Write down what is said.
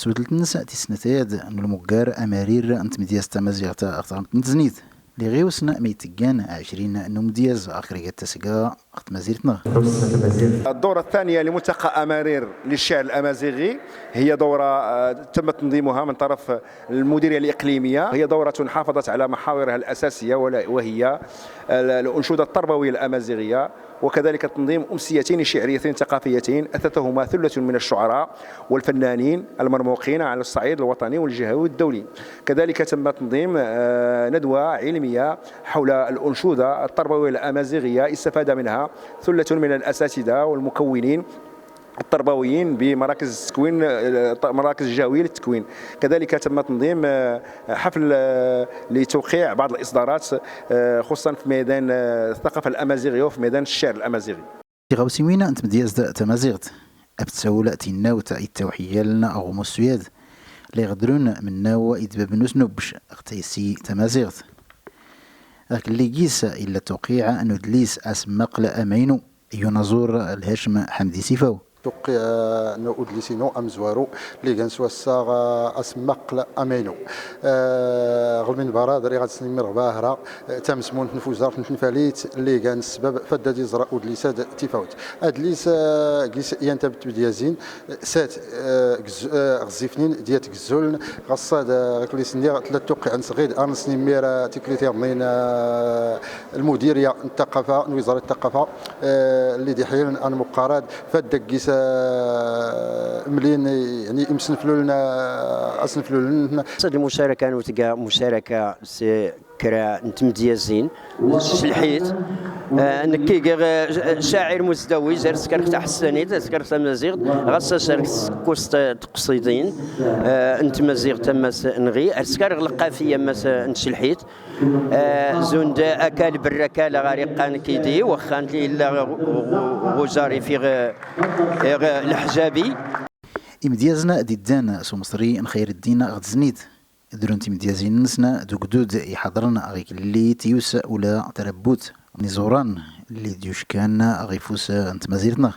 سودلتنس تسنتيد المقار أمارير أنت مدياز تمازيغ أختار نتزنيد لغيوسنا ميتقان 20 نمدياز آخرية تسقى أخت مزيرتنا. الدورة الثانية لملتقى أمارير للشعر الأمازيغي هي دورة تم تنظيمها من طرف المديرية الإقليمية. هي دورة حافظت على محاورها الأساسية وهي الأنشودة التربوية الأمازيغية، وكذلك تنظيم أمسيتين شعريتين ثقافيتين أثثهما ثلة من الشعراء والفنانين المرموقين على الصعيد الوطني والجهوي والدولي. كذلك تم تنظيم ندوة علمية حول الأنشودة التربوية الأمازيغية استفاد منها ثلة من الأساتذة والمكونين التربويين بمراكز التكوين، مراكز الجهويه للتكوين. كذلك تم تنظيم حفل لتوقيع بعض الاصدارات خصوصا في ميدان الثقافه الامازيغيه وفي ميدان الشعر الامازيغي. غاوسيوينا انت مدياز تمازيغت ابتساولا تيناو تاع التوحيه لنا او مسوياد اللي يغدرون من ناو يدباب نوبش اختيسي تمازيغت لكن اللي قيس الا توقيع انه دليس اسمق لامينو ينظور الهاشم حمدي سيفاو توقع نو أدلسينو أمزوارو ليغان سواسا أسمق أمينو غلمين برادري غاد سنمير غباهرة تامسمون نفوزار نفاليت ليغان السبب فدا ديزرا أدلساد تيفاوت أدليس قيس ينتبت بديازين سات غزيفنين ديات غزولن غصاد غكليس ندير ثلاث توقع عن صغير أنا سنمير تكليتير من المديرية الثقافة وزارة الثقافة اللي دي حيل أنا مقارد فدا قيس ملين يعني يمسنفلوا لنا اصنفلوا لنا المشاركه نوتقى مشاركه كرا نتمديازين شلحيت نكي شاعر مزدوج زرت كرت حسانيت كرت مزيغ غصا شاركت كوست تقصيدين انت مزيغ تمس نغي اسكر القافيه مس نشلحيت زوند اكل بالركاله غارقان كيدي وخان لي الا غزاري في الحجابي امديازنا ديدان سو مصري خير الدين غتزنيد درونتي مديازين نسنا دو قدود يحضرنا غيك اللي تيوس ولا تربوت نزوران اللي ديوش كان غيفوس انت مزيرتنا